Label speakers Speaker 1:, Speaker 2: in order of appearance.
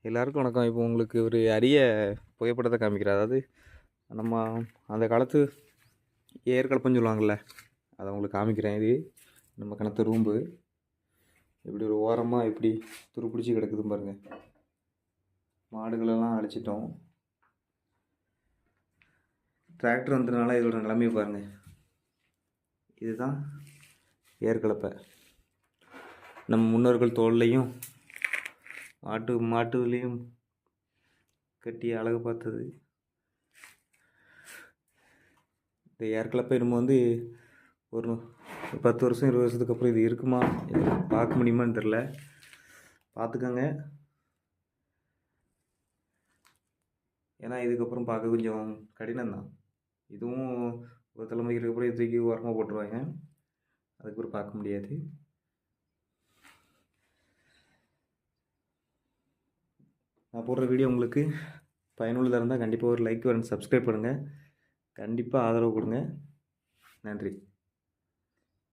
Speaker 1: எல்லாருக்கும் வணக்கம். இப்போ உங்களுக்கு ஒரு அரிய புகைப்படத்தை காமிக்கிறேன். அதாவது நம்ம அந்த காலத்து ஏற்கலப்பன்னு சொல்லுவாங்கள்ல, அதை உங்களுக்கு காமிக்கிறேன். இது நம்ம கிணத்து ரூம்பு. இப்படி ஒரு ஓரமாக எப்படி துருப்பிடிச்சி கிடக்குதுன்னு பாருங்கள். மாடுகளெல்லாம் அழிச்சிட்டோம். டிராக்டர் வந்ததுனால இதோட நிலைமையை பாருங்கள். இதுதான் ஏற்கலப்பை. நம்ம முன்னோர்கள் தோல்லையும் மாட்டுலையும் கட்டி அழகு பார்த்தது. இந்த ஏற்கலப்பை நம்ம ஒரு 10 வருஷம் 20 வருஷத்துக்கு அப்புறம் இது இருக்குமா, இது பார்க்க முடியுமான்னு தெரில. பார்த்துக்கோங்க. ஏன்னா இதுக்கப்புறம் பார்க்க கொஞ்சம் கடினம்தான். இதுவும் ஒரு தலைமுறைக்கு அப்புறம் இது தூக்கி ஓரமாக போட்டுருவாங்க. அதுக்கப்புறம் பார்க்க முடியாது. நான் போடுற வீடியோ உங்களுக்கு பயனுள்ளதாக இருந்தால் கண்டிப்பாக ஒரு லைக் சப்ஸ்கிரைப் பண்ணுங்கள். கண்டிப்பாக ஆதரவு கொடுங்க. நன்றி.